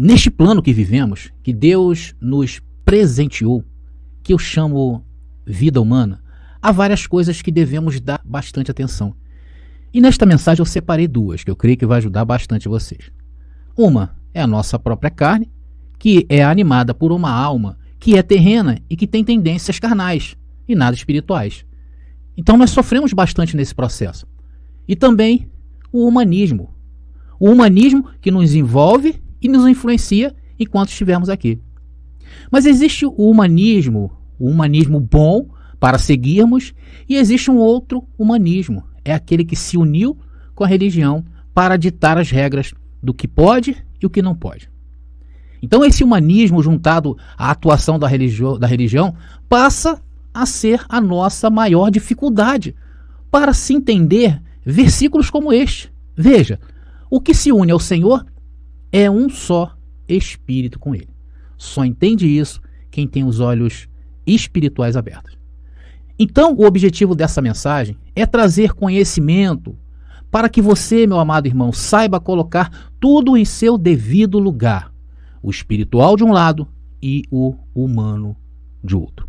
neste plano que vivemos, que Deus nos presenteou, que eu chamo vida humana, há várias coisas que devemos dar bastante atenção. E nesta mensagem eu separei duas, que eu creio que vai ajudar bastante vocês. Uma é a nossa própria carne, que é animada por uma alma que é terrena e que tem tendências carnais e nada espirituais. Então nós sofremos bastante nesse processo. E também o humanismo. O humanismo que nos envolve e nos influencia enquanto estivermos aqui. Mas existe o humanismo bom para seguirmos, e existe um outro humanismo. É aquele que se uniu com a religião para ditar as regras do que pode e o que não pode. Então esse humanismo juntado à atuação da religião passa a ser a nossa maior dificuldade para se entender versículos como este. Veja, o que se une ao Senhor é um só Espírito com Ele. Só entende isso quem tem os olhos espirituais abertos. Então, o objetivo dessa mensagem é trazer conhecimento para que você, meu amado irmão, saiba colocar tudo em seu devido lugar. O espiritual de um lado e o humano de outro.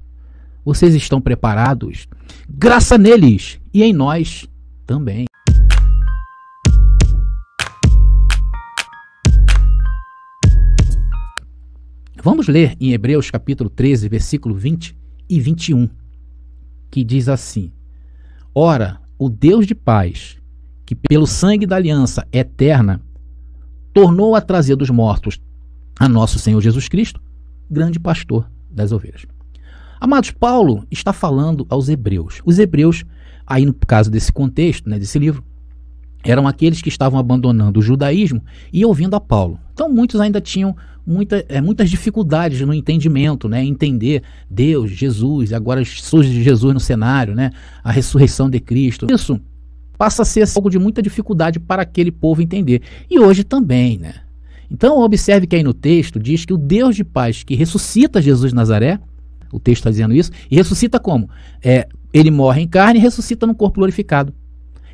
Vocês estão preparados? Graça neles e em nós também. Vamos ler em Hebreus capítulo 13, versículo 20 e 21, que diz assim: Ora, o Deus de paz, que pelo sangue da aliança eterna tornou a trazer dos mortos a nosso Senhor Jesus Cristo, grande pastor das ovelhas. Amados, Paulo está falando aos hebreus. Os hebreus, aí no caso desse contexto, desse livro, eram aqueles que estavam abandonando o judaísmo e ouvindo a Paulo. Então muitos ainda tinham muitas dificuldades no entendimento, entender Deus, Jesus, agora surge Jesus no cenário, a ressurreição de Cristo. Isso passa a ser algo de muita dificuldade para aquele povo entender. E hoje também, Então observe que aí no texto diz que o Deus de paz que ressuscita Jesus de Nazaré, o texto está dizendo isso, e ressuscita como? Ele morre em carne e ressuscita no corpo glorificado.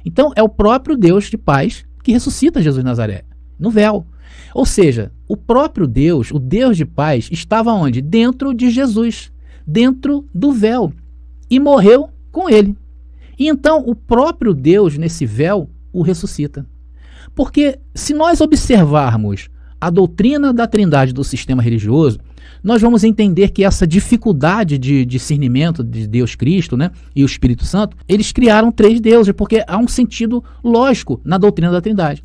Então é o próprio Deus de paz que ressuscita Jesus de Nazaré, no véu. Ou seja, o próprio Deus, o Deus de paz, estava onde? Dentro de Jesus, dentro do véu, e morreu com ele. E então o próprio Deus, nesse véu, o ressuscita. Porque se nós observarmos a doutrina da Trindade do sistema religioso, nós vamos entender que essa dificuldade de discernimento de Deus Cristo, e o Espírito Santo, eles criaram três deuses, porque há um sentido lógico na doutrina da Trindade.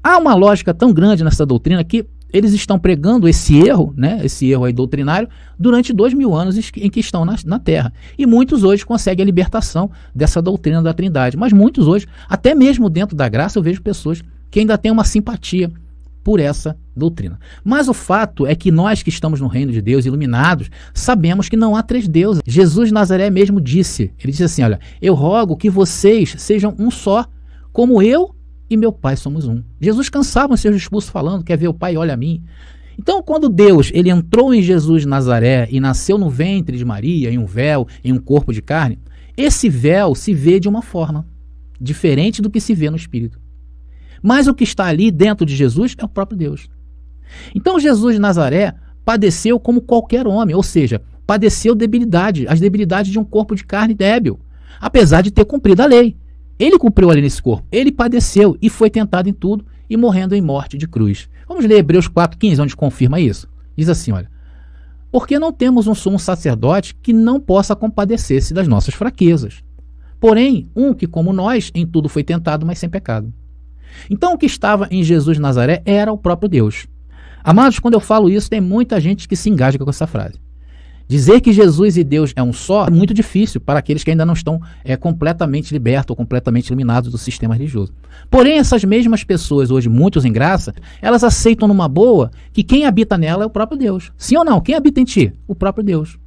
Há uma lógica tão grande nessa doutrina que eles estão pregando esse erro, esse erro aí doutrinário, durante 2000 anos em que estão na Terra. E muitos hoje conseguem a libertação dessa doutrina da Trindade. Mas muitos hoje, até mesmo dentro da graça, eu vejo pessoas que ainda têm uma simpatia por essa doutrina. Mas o fato é que nós que estamos no reino de Deus, iluminados, sabemos que não há três deuses. Jesus de Nazaré mesmo disse, ele disse assim, olha, eu rogo que vocês sejam um só, como eu e meu Pai somos um. Jesus cansava em seus discursos falando, quer ver o Pai, olha a mim. Então, quando Deus ele entrou em Jesus de Nazaré e nasceu no ventre de Maria, em um véu, em um corpo de carne, esse véu se vê de uma forma diferente do que se vê no Espírito. Mas o que está ali dentro de Jesus é o próprio Deus. Então, Jesus de Nazaré padeceu como qualquer homem, ou seja, padeceu as debilidades de um corpo de carne débil, apesar de ter cumprido a lei. Ele cumpriu ali nesse corpo, ele padeceu e foi tentado em tudo e morrendo em morte de cruz. Vamos ler Hebreus 4,15, onde confirma isso. Diz assim, olha, porque não temos um sumo sacerdote que não possa compadecer-se das nossas fraquezas. Porém, um que como nós em tudo foi tentado, mas sem pecado. Então o que estava em Jesus de Nazaré era o próprio Deus. Amados, quando eu falo isso, tem muita gente que se engaja com essa frase. Dizer que Jesus e Deus é um só é muito difícil para aqueles que ainda não estão completamente libertos ou completamente iluminados do sistema religioso. Porém, essas mesmas pessoas, hoje muitos em graça, elas aceitam numa boa que quem habita nela é o próprio Deus. Sim ou não? Quem habita em ti? O próprio Deus.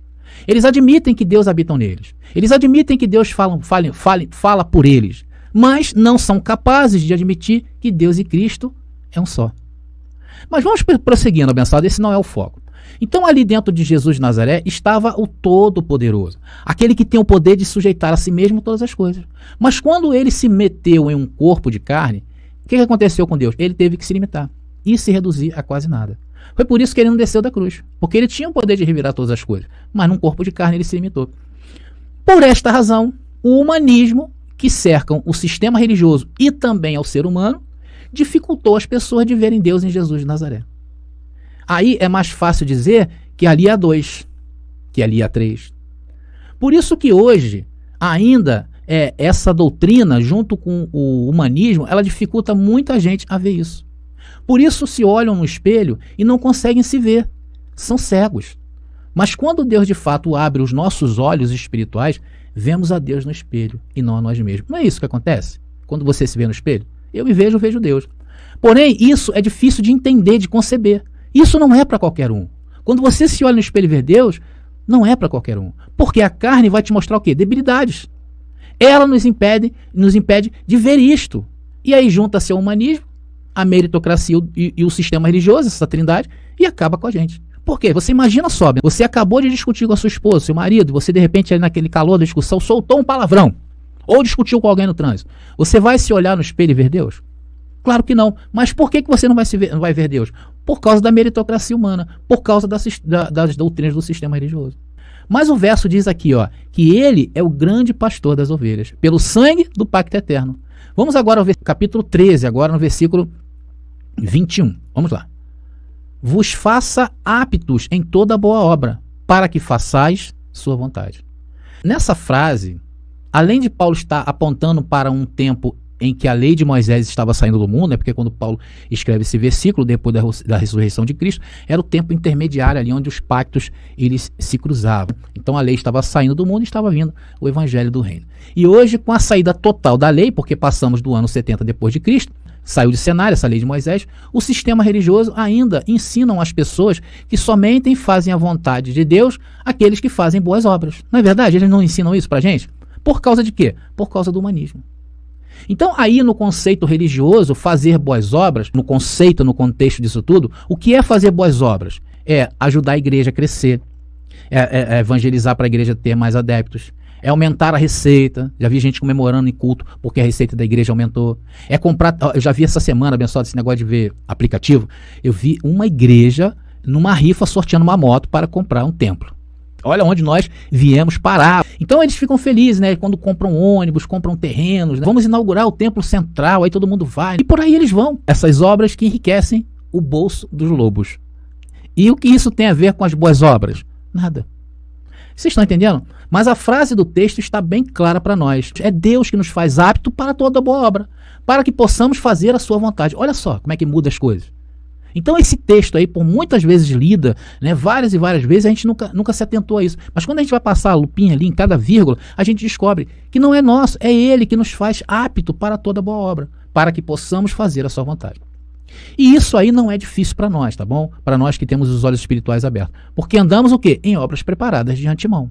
Eles admitem que Deus habita neles. Eles admitem que Deus fala por eles. Mas não são capazes de admitir que Deus e Cristo é um só. Mas vamos prosseguindo, abençoado, esse não é o foco. Então ali dentro de Jesus de Nazaré estava o Todo-Poderoso, aquele que tem o poder de sujeitar a si mesmo todas as coisas. Mas quando ele se meteu em um corpo de carne, o que aconteceu com Deus? Ele teve que se limitar. e se reduzir a quase nada. Foi por isso que ele não desceu da cruz, porque ele tinha o poder de revirar todas as coisas, mas num corpo de carne ele se limitou. Por esta razão, o humanismo que cercam o sistema religioso e também ao ser humano dificultou as pessoas de verem Deus em Jesus de Nazaré. Aí é mais fácil dizer que ali há dois, que ali há três. Por isso que hoje, ainda, essa doutrina, junto com o humanismo, ela dificulta muita gente a ver isso. Por isso se olham no espelho e não conseguem se ver. São cegos. Mas quando Deus de fato abre os nossos olhos espirituais, vemos a Deus no espelho e não a nós mesmos. Não é isso que acontece? Quando você se vê no espelho? Eu me vejo, eu vejo Deus. Porém, isso é difícil de entender, de conceber. Isso não é para qualquer um. Quando você se olha no espelho e vê Deus, não é para qualquer um. Porque a carne vai te mostrar o quê? Debilidades. Ela nos impede de ver isto. E aí junta-se o humanismo, a meritocracia e o sistema religioso, essa trindade, e acaba com a gente. Por quê? Você imagina só, você acabou de discutir com a sua esposa, seu marido, você de repente ali naquele calor da discussão soltou um palavrão, ou discutiu com alguém no trânsito. Você vai se olhar no espelho e ver Deus? Claro que não. Mas por que você não vai ver Deus? Por causa da meritocracia humana, por causa das doutrinas do sistema religioso. Mas o verso diz aqui, ó, que ele é o grande pastor das ovelhas, pelo sangue do pacto eterno. Vamos agora ao capítulo 13, agora no versículo 21. Vamos lá. Vos faça aptos em toda boa obra, para que façais sua vontade. Nessa frase, além de Paulo estar apontando para um tempo em que a lei de Moisés estava saindo do mundo, porque quando Paulo escreve esse versículo, depois da ressurreição de Cristo, era o tempo intermediário ali onde os pactos eles se cruzavam. Então a lei estava saindo do mundo e estava vindo o evangelho do reino. E hoje, com a saída total da lei, porque passamos do ano 70 depois de Cristo, saiu de cenário essa lei de Moisés, o sistema religioso ainda ensinam as pessoas que somente fazem a vontade de Deus aqueles que fazem boas obras. Não é verdade? Eles não ensinam isso pra gente? Por causa de quê? Por causa do humanismo. Então, aí no conceito religioso, fazer boas obras, no conceito, no contexto disso tudo, o que é fazer boas obras? É ajudar a igreja a crescer, é evangelizar para a igreja ter mais adeptos, é aumentar a receita. Já vi gente comemorando em culto porque a receita da igreja aumentou. É comprar, eu já vi essa semana, abençoado, esse negócio de ver aplicativo, eu vi uma igreja numa rifa sorteando uma moto para comprar um templo. Olha onde nós viemos parar. Então eles ficam felizes, né? Quando compram ônibus, compram terrenos, né? Vamos inaugurar o templo central, aí todo mundo vai. E por aí eles vão. Essas obras que enriquecem o bolso dos lobos. E o que isso tem a ver com as boas obras? Nada. Vocês estão entendendo? Mas a frase do texto está bem clara para nós. É Deus que nos faz apto para toda boa obra, para que possamos fazer a sua vontade. Olha só como é que muda as coisas. Então esse texto aí, por muitas vezes lida, né, várias e várias vezes, a gente nunca se atentou a isso. Mas quando a gente vai passar a lupinha ali em cada vírgula, a gente descobre que não é nosso, é Ele que nos faz apto para toda boa obra, para que possamos fazer a sua vontade. E isso aí não é difícil para nós, tá bom? Para nós que temos os olhos espirituais abertos. Porque andamos o quê? Em obras preparadas de antemão.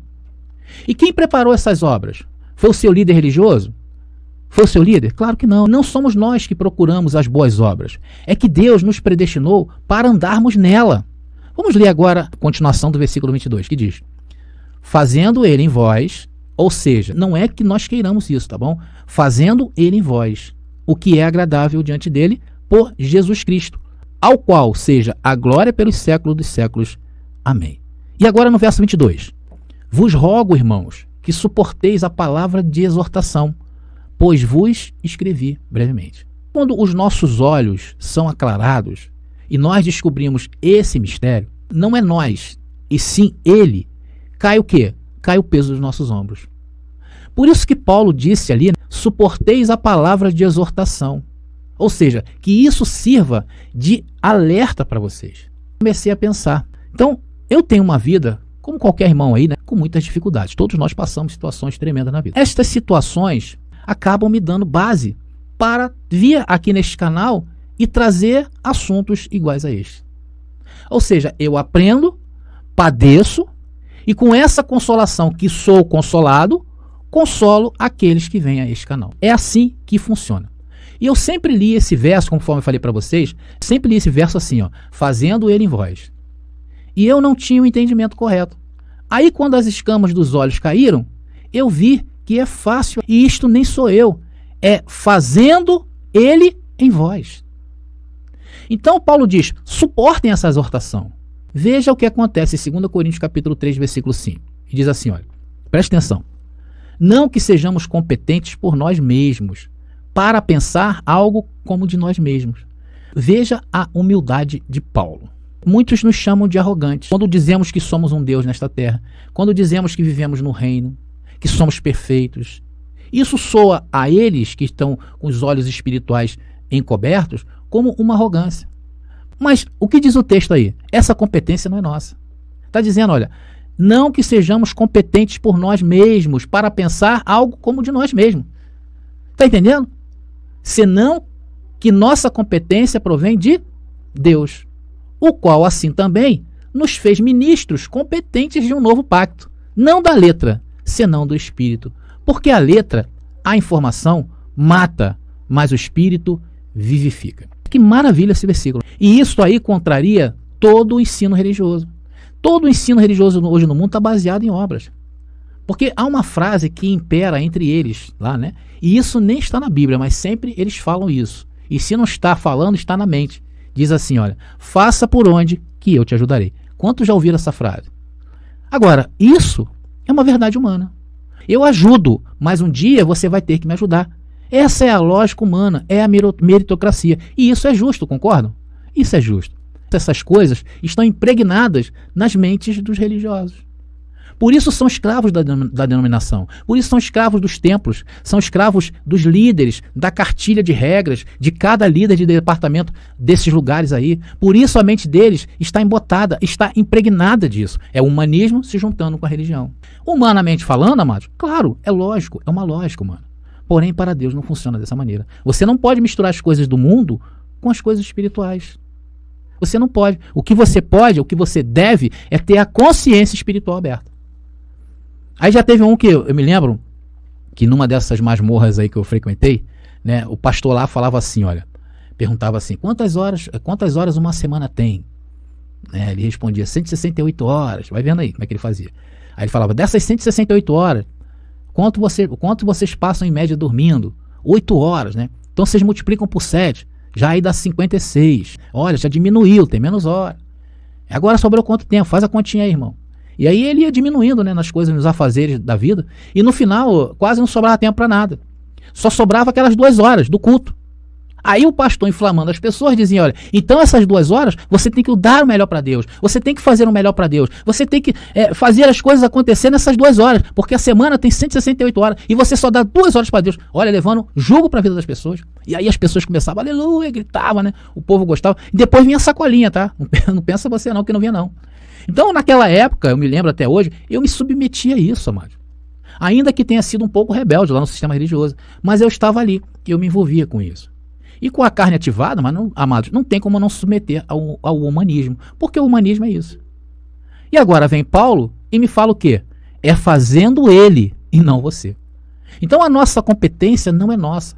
E quem preparou essas obras? Foi o seu líder religioso? Foi o seu líder? Claro que não. Não somos nós que procuramos as boas obras. É que Deus nos predestinou para andarmos nela. Vamos ler agora a continuação do versículo 22, que diz: fazendo ele em vós, ou seja, não é que nós queiramos isso, tá bom? Fazendo ele em vós, o que é agradável diante dele, por Jesus Cristo, ao qual seja a glória pelos séculos dos séculos. Amém. E agora no verso 22. Vos rogo, irmãos, que suporteis a palavra de exortação, pois vos escrevi brevemente. Quando os nossos olhos são aclarados e nós descobrimos esse mistério, não é nós, e sim ele, cai o quê? Cai o peso dos nossos ombros. Por isso que Paulo disse ali, suporteis a palavra de exortação. Ou seja, que isso sirva de alerta para vocês. Comecei a pensar. Então, eu tenho uma vida, como qualquer irmão aí, né, com muitas dificuldades. Todos nós passamos situações tremendas na vida. Estas situações acabam me dando base para vir aqui neste canal e trazer assuntos iguais a este. Ou seja, eu aprendo, padeço e com essa consolação que sou consolado, consolo aqueles que vêm a este canal. É assim que funciona. E eu sempre li esse verso, conforme eu falei para vocês, sempre li esse verso assim, ó, fazendo ele em vós. E eu não tinha o entendimento correto. Aí quando as escamas dos olhos caíram, eu vi que é fácil, e isto nem sou eu, é fazendo ele em vós. Então Paulo diz, suportem essa exortação. Veja o que acontece em 2 Coríntios capítulo 3, versículo 5. E diz assim, olha, preste atenção. Não que sejamos competentes por nós mesmos, para pensar algo como de nós mesmos. Veja a humildade de Paulo. Muitos nos chamam de arrogantes quando dizemos que somos um Deus nesta terra, quando dizemos que vivemos no reino, que somos perfeitos. Isso soa a eles que estão com os olhos espirituais encobertos como uma arrogância. Mas o que diz o texto aí? Essa competência não é nossa. Está dizendo, olha, não que sejamos competentes por nós mesmos para pensar algo como de nós mesmos. Está entendendo? Senão que nossa competência provém de Deus, o qual assim também nos fez ministros competentes de um novo pacto, não da letra, senão do Espírito. Porque a letra, a informação, mata, mas o Espírito vivifica. Que maravilha esse versículo. E isso aí contraria todo o ensino religioso. Todo o ensino religioso hoje no mundo está baseado em obras. Porque há uma frase que impera entre eles lá, né? E isso nem está na Bíblia, mas sempre eles falam isso. E se não está falando, está na mente. Diz assim, olha, faça por onde que eu te ajudarei. Quantos já ouviram essa frase? Agora, isso é uma verdade humana. Eu ajudo, mas um dia você vai ter que me ajudar. Essa é a lógica humana, é a meritocracia. E isso é justo, concordam? Isso é justo. Essas coisas estão impregnadas nas mentes dos religiosos. Por isso são escravos da denominação. Por isso são escravos dos templos. São escravos dos líderes, da cartilha de regras, de cada líder de departamento desses lugares aí. Por isso a mente deles está embotada, está impregnada disso. É o humanismo se juntando com a religião. Humanamente falando, amados, claro, é lógico, é uma lógica humana. Porém, para Deus não funciona dessa maneira. Você não pode misturar as coisas do mundo com as coisas espirituais. Você não pode. O que você pode, o que você deve, é ter a consciência espiritual aberta. Aí já teve um que eu me lembro, que numa dessas masmorras aí que eu frequentei, né, o pastor lá falava assim, olha, perguntava assim, quantas horas uma semana tem? Né, ele respondia, 168 horas, vai vendo aí como é que ele fazia. Aí ele falava, dessas 168 horas, quanto vocês passam em média dormindo? 8 horas, né? Então vocês multiplicam por 7, já aí dá 56. Olha, já diminuiu, tem menos horas. Agora sobrou quanto tempo? Faz a continha aí, irmão. E aí ele ia diminuindo, né, nas coisas, nos afazeres da vida. E no final, quase não sobrava tempo para nada. Só sobrava aquelas 2 horas do culto. Aí o pastor, inflamando as pessoas, dizia, olha, então essas 2 horas, você tem que dar o melhor para Deus. Você tem que fazer o melhor para Deus. Você tem que fazer as coisas acontecer nessas 2 horas. Porque a semana tem 168 horas. E você só dá 2 horas para Deus. Olha, levando julgo para a vida das pessoas. E aí as pessoas começavam, aleluia, gritavam, né? O povo gostava. E depois vinha a sacolinha, tá? Não pensa você não, que não vinha não. Então, naquela época, eu me lembro até hoje, eu me submetia a isso, amado. Ainda que tenha sido um pouco rebelde lá no sistema religioso. Mas eu estava ali, eu me envolvia com isso. E com a carne ativada, mas não, amados, não tem como não se submeter ao humanismo. Porque o humanismo é isso. E agora vem Paulo e me fala o quê? É fazendo ele e não você. Então a nossa competência não é nossa.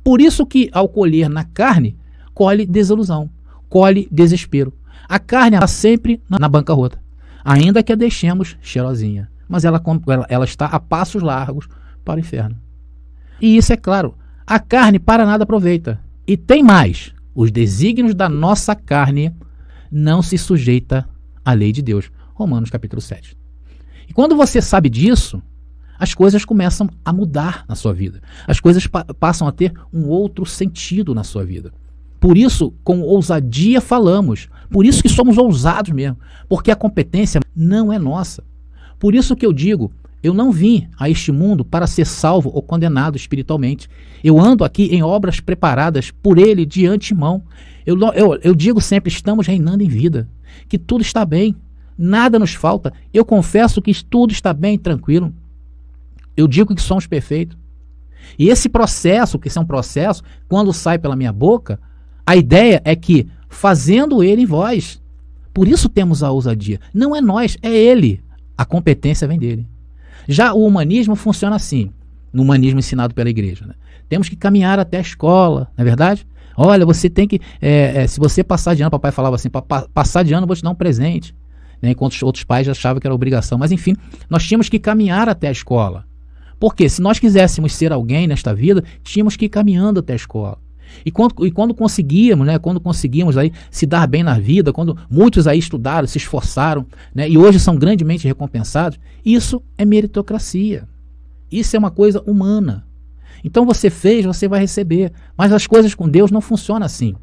Por isso que ao colher na carne, colhe desilusão, colhe desespero. A carne está sempre na bancarrota, ainda que a deixemos cheirosinha, mas ela está a passos largos para o inferno. E isso é claro, a carne para nada aproveita. E tem mais, os desígnios da nossa carne não se sujeita à lei de Deus. Romanos capítulo 7. E quando você sabe disso, as coisas começam a mudar na sua vida. As coisas passam a ter um outro sentido na sua vida. Por isso, com ousadia falamos. Por isso que somos ousados mesmo. Porque a competência não é nossa. Por isso que eu digo, eu não vim a este mundo para ser salvo ou condenado espiritualmente. Eu ando aqui em obras preparadas por Ele de antemão. Eu digo sempre, estamos reinando em vida. Que tudo está bem. Nada nos falta. Eu confesso que tudo está bem, tranquilo. Eu digo que somos perfeitos. E esse processo, que é um processo, quando sai pela minha boca, a ideia é que, fazendo Ele em vós. Por isso temos a ousadia. Não é nós, é Ele. A competência vem dele. Já o humanismo funciona assim, no humanismo ensinado pela igreja. Né? Temos que caminhar até a escola, não é verdade? Olha, você tem que, se você passar de ano, papai falava assim, passar de ano eu vou te dar um presente. Né? Enquanto os outros pais achavam que era obrigação. Mas enfim, nós tínhamos que caminhar até a escola. Porque se nós quiséssemos ser alguém nesta vida, tínhamos que ir caminhando até a escola. quando conseguíamos, né, quando conseguimos aí se dar bem na vida, quando muitos aí estudaram, se esforçaram, né, e hoje são grandemente recompensados, isso é meritocracia. Isso é uma coisa humana. Então você fez, você vai receber. Mas as coisas com Deus não funcionam assim.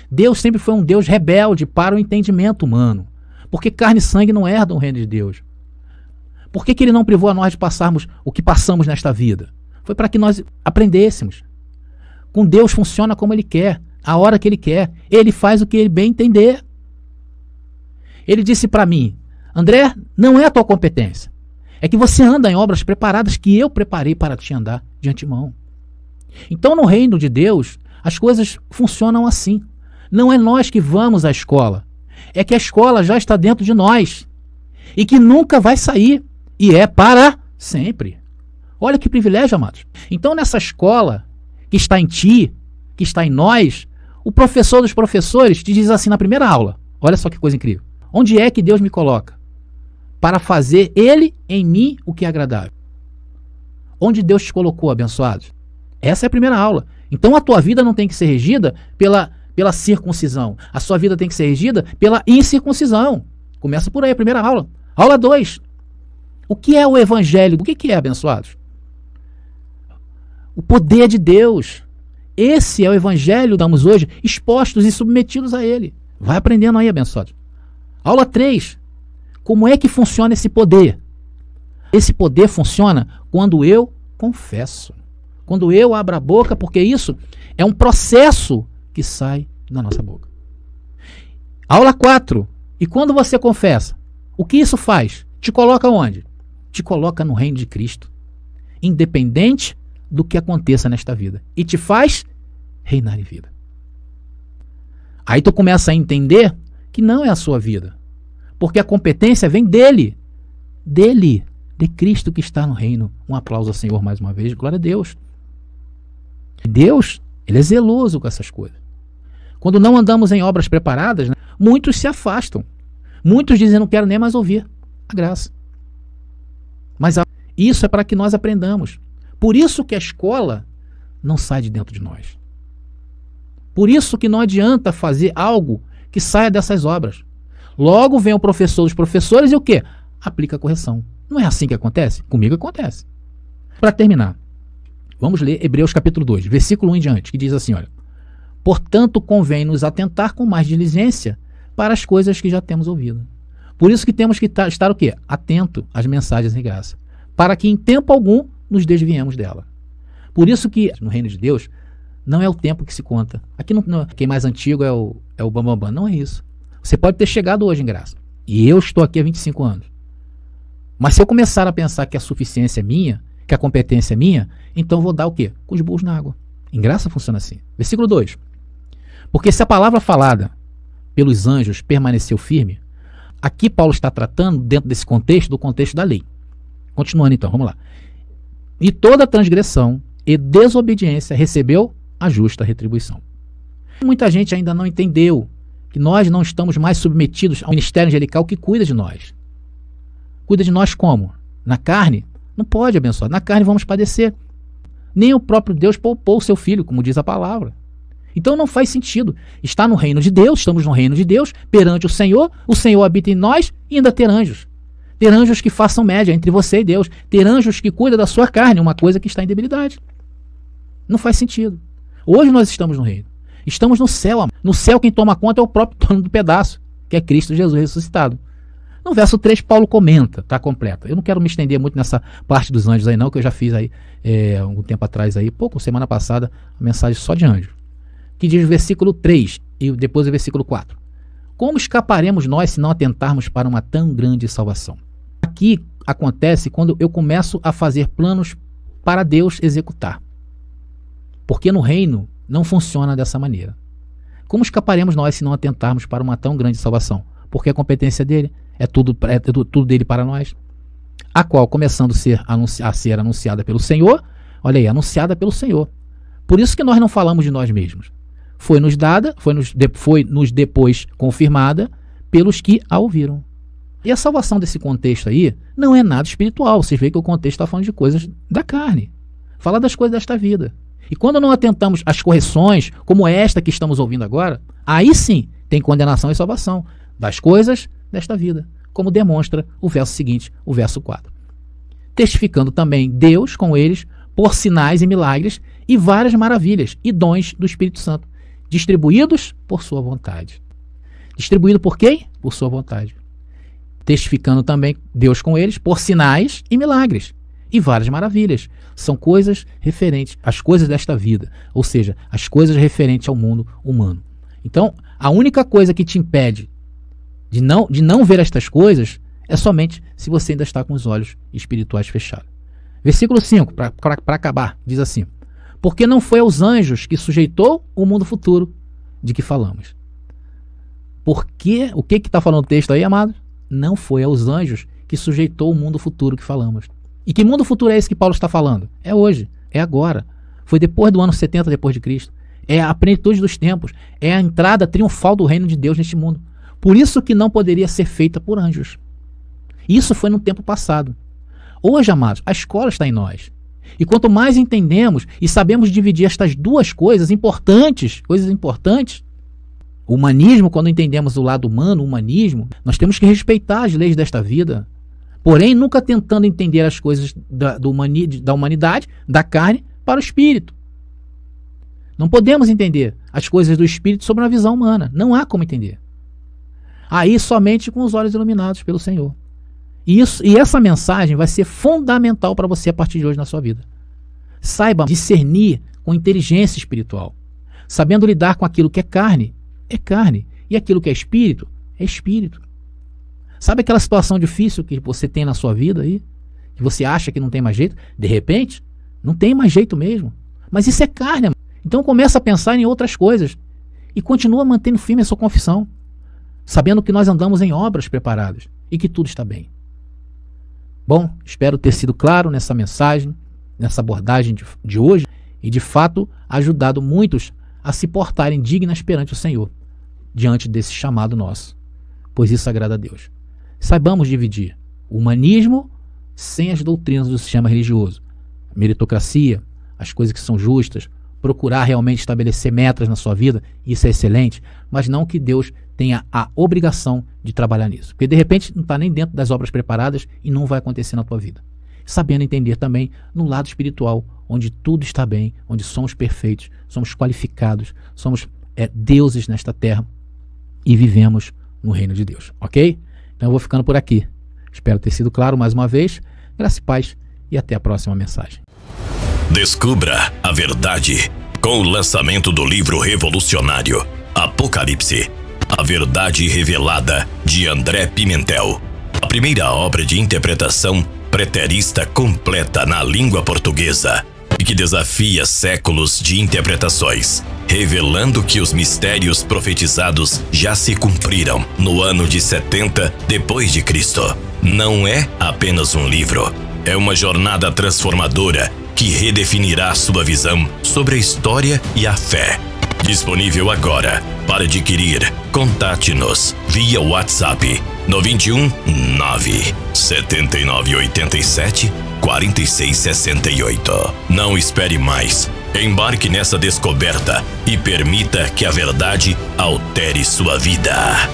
Deus sempre foi um Deus rebelde para o entendimento humano. Porque carne e sangue não herdam o reino de Deus. Por que Ele não privou a nós de passarmos o que passamos nesta vida? Foi para que nós aprendêssemos. Com Deus funciona como Ele quer, a hora que Ele quer. Ele faz o que Ele bem entender. Ele disse para mim, André, não é a tua competência. É que você anda em obras preparadas que eu preparei para te andar de antemão. Então, no reino de Deus, as coisas funcionam assim. Não é nós que vamos à escola. É que a escola já está dentro de nós. E que nunca vai sair. E é para sempre. Olha que privilégio, amados. Então, nessa escola que está em ti, que está em nós, o professor dos professores te diz assim na primeira aula. Olha só que coisa incrível. Onde é que Deus me coloca? Para fazer Ele em mim o que é agradável. Onde Deus te colocou, abençoado? Essa é a primeira aula. Então a tua vida não tem que ser regida pela circuncisão. A sua vida tem que ser regida pela incircuncisão. Começa por aí, a primeira aula. Aula 2. O que é o evangelho? O que é, abençoados? O poder de Deus. Esse é o evangelho que damos hoje, expostos e submetidos a Ele. Vai aprendendo aí, abençoados. Aula 3. Como é que funciona esse poder? Esse poder funciona quando eu confesso. Quando eu abro a boca, porque isso é um processo que sai da nossa boca. Aula 4. E quando você confessa, o que isso faz? Te coloca onde? Te coloca no reino de Cristo. Independente do que aconteça nesta vida. E te faz reinar em vida. Aí tu começa a entender que não é a sua vida. Porque a competência vem dele. Dele. De Cristo que está no reino. Um aplauso ao Senhor mais uma vez. Glória a Deus. Deus, Ele é zeloso com essas coisas. Quando não andamos em obras preparadas, né, muitos se afastam. Muitos dizem, não quero nem mais ouvir a graça. Mas isso é para que nós aprendamos. Por isso que a escola não sai de dentro de nós. Por isso que não adianta fazer algo que saia dessas obras. Logo vem o professor dos professores e o quê? Aplica a correção. Não é assim que acontece? Comigo acontece. Para terminar, vamos ler Hebreus capítulo 2, versículo 1 em diante, que diz assim, olha. Portanto, convém nos atentar com mais diligência para as coisas que já temos ouvido. Por isso que temos que estar o quê? Atento às mensagens de graça. Para que em tempo algum nos desviemos dela. Por isso que no reino de Deus não é o tempo que se conta. Aqui quem mais antigo é o bambambam. Não é isso. Você pode ter chegado hoje em graça. E eu estou aqui há 25 anos. Mas se eu começar a pensar que a suficiência é minha, que a competência é minha, então vou dar o quê? Com os burros na água. Em graça funciona assim. Versículo 2. Porque se a palavra falada pelos anjos permaneceu firme, aqui Paulo está tratando, dentro desse contexto, do contexto da lei. Continuando então, vamos lá. E toda transgressão e desobediência recebeu a justa retribuição. Muita gente ainda não entendeu que nós não estamos mais submetidos ao ministério angelical que cuida de nós. Cuida de nós como? Na carne? Não pode, abençoar. Na carne vamos padecer. Nem o próprio Deus poupou o seu filho, como diz a palavra. Então não faz sentido. Está no reino de Deus, estamos no reino de Deus, perante o Senhor habita em nós e ainda ter anjos. Ter anjos que façam média entre você e Deus. Ter anjos que cuidam da sua carne, uma coisa que está em debilidade. Não faz sentido. Hoje nós estamos no reino. Estamos no céu, amor. No céu quem toma conta é o próprio dono do pedaço, que é Cristo Jesus ressuscitado. No verso 3, Paulo comenta, tá completa. Eu não quero me estender muito nessa parte dos anjos aí não, que eu já fiz aí algum tempo atrás aí, semana passada, a mensagem só de anjo. Que diz o versículo 3 e depois o versículo 4. Como escaparemos nós se não atentarmos para uma tão grande salvação? Aqui acontece quando eu começo a fazer planos para Deus executar. Porque no reino não funciona dessa maneira. Como escaparemos nós se não atentarmos para uma tão grande salvação? Porque a competência dele é tudo dele para nós. A qual, começando a ser anunciada pelo Senhor, olha aí, anunciada pelo Senhor. Por isso que nós não falamos de nós mesmos. Foi nos dada, foi nos depois confirmada pelos que a ouviram. E a salvação desse contexto aí não é nada espiritual. Vocês veem que o contexto está falando de coisas da carne. Fala das coisas desta vida. E quando não atentamos às correções, como esta que estamos ouvindo agora, aí sim tem condenação e salvação das coisas desta vida, como demonstra o verso seguinte, o verso 4. Testificando também Deus com eles por sinais e milagres e várias maravilhas e dons do Espírito Santo, distribuídos por sua vontade. Distribuído por quem? Por sua vontade. Testificando também Deus com eles por sinais e milagres e várias maravilhas. São coisas referentes às coisas desta vida, ou seja, as coisas referentes ao mundo humano. Então, a única coisa que te impede de não ver estas coisas é somente se você ainda está com os olhos espirituais fechados. Versículo 5, para acabar, diz assim: porque não foi aos anjos que sujeitou o mundo futuro de que falamos. Porque, o que está falando o texto aí, amado? Não foi aos anjos que sujeitou o mundo futuro que falamos. E que mundo futuro é esse que Paulo está falando? É hoje, é agora. Foi depois do ano 70 depois de Cristo. É a plenitude dos tempos. É a entrada triunfal do reino de Deus neste mundo. Por isso que não poderia ser feita por anjos. Isso foi no tempo passado. Hoje, amados, a escola está em nós. E quanto mais entendemos e sabemos dividir estas duas coisas importantes, o humanismo, quando entendemos o lado humano, o humanismo, nós temos que respeitar as leis desta vida, porém nunca tentando entender as coisas da humanidade, da carne, para o espírito. Não podemos entender as coisas do espírito sob uma visão humana. Não há como entender. Aí somente com os olhos iluminados pelo Senhor. E essa mensagem vai ser fundamental para você a partir de hoje na sua vida. Saiba discernir com inteligência espiritual, sabendo lidar com aquilo que é carne, e aquilo que é espírito. Sabe aquela situação difícil que você tem na sua vida aí, que você acha que não tem mais jeito? De repente, não tem mais jeito mesmo. Mas isso é carne. Então começa a pensar em outras coisas e continua mantendo firme a sua confissão, sabendo que nós andamos em obras preparadas e que tudo está bem. Bom, espero ter sido claro nessa mensagem, nessa abordagem de hoje, e de fato ajudado muitos a se portarem dignas perante o Senhor, diante desse chamado nosso, pois isso agrada a Deus. Saibamos dividir o humanismo sem as doutrinas do sistema religioso, a meritocracia, as coisas que são justas, procurar realmente estabelecer metas na sua vida, isso é excelente, mas não que Deus tenha a obrigação de trabalhar nisso, porque de repente não está nem dentro das obras preparadas e não vai acontecer na tua vida. Sabendo entender também no lado espiritual, onde tudo está bem, onde somos perfeitos, somos qualificados, somos deuses nesta terra e vivemos no reino de Deus, ok? Então eu vou ficando por aqui. Espero ter sido claro mais uma vez. Graça e paz e até a próxima mensagem. Descubra a verdade com o lançamento do livro revolucionário Apocalipse, a verdade revelada, de André Pimentel. A primeira obra de interpretação preterista completa na língua portuguesa e que desafia séculos de interpretações, revelando que os mistérios profetizados já se cumpriram no ano de 70 depois de Cristo. Não é apenas um livro, é uma jornada transformadora que redefinirá sua visão sobre a história e a fé. Disponível agora. Para adquirir, contate-nos via WhatsApp no 21 979 87 46 68. Não espere mais. Embarque nessa descoberta e permita que a verdade altere sua vida.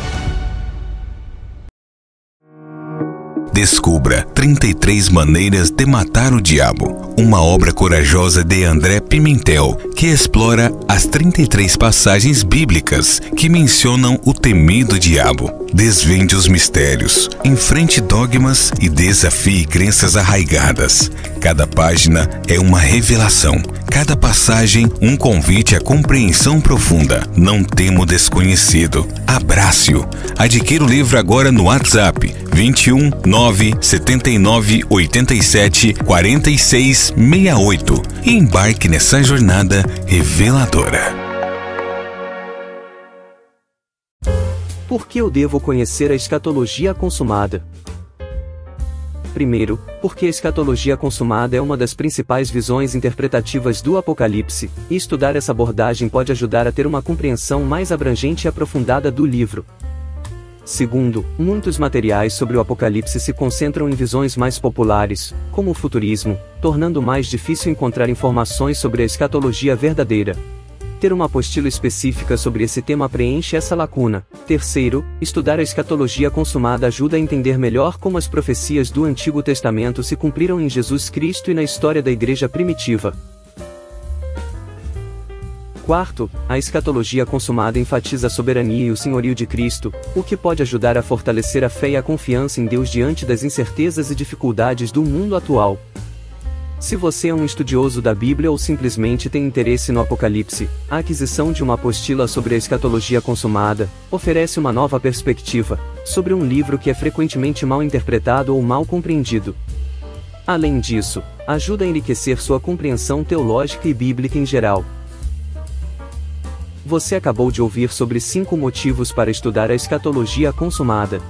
Descubra 33 Maneiras de Matar o Diabo, uma obra corajosa de André Pimentel, que explora as 33 passagens bíblicas que mencionam o temido diabo. Desvende os mistérios, enfrente dogmas e desafie crenças arraigadas. Cada página é uma revelação, cada passagem um convite à compreensão profunda. Não tema o desconhecido, abrace-o. Adquira o livro agora no WhatsApp 21 979 87 46 68 e embarque nessa jornada reveladora. Por que eu devo conhecer a escatologia consumada? Primeiro, porque a escatologia consumada é uma das principais visões interpretativas do Apocalipse, e estudar essa abordagem pode ajudar a ter uma compreensão mais abrangente e aprofundada do livro. Segundo, muitos materiais sobre o Apocalipse se concentram em visões mais populares, como o futurismo, tornando mais difícil encontrar informações sobre a escatologia verdadeira. Ter uma apostila específica sobre esse tema preenche essa lacuna. Terceiro, estudar a escatologia consumada ajuda a entender melhor como as profecias do Antigo Testamento se cumpriram em Jesus Cristo e na história da Igreja primitiva. Quarto, a escatologia consumada enfatiza a soberania e o senhorio de Cristo, o que pode ajudar a fortalecer a fé e a confiança em Deus diante das incertezas e dificuldades do mundo atual. Se você é um estudioso da Bíblia ou simplesmente tem interesse no Apocalipse, a aquisição de uma apostila sobre a escatologia consumada oferece uma nova perspectiva sobre um livro que é frequentemente mal interpretado ou mal compreendido. Além disso, ajuda a enriquecer sua compreensão teológica e bíblica em geral. Você acabou de ouvir sobre 5 motivos para estudar a escatologia consumada.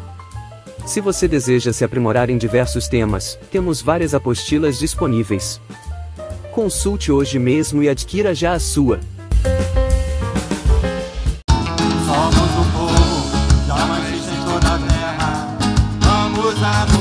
Se você deseja se aprimorar em diversos temas, temos várias apostilas disponíveis. Consulte hoje mesmo e adquira já a sua. Somos o povo, jamais em toda a terra. Vamos a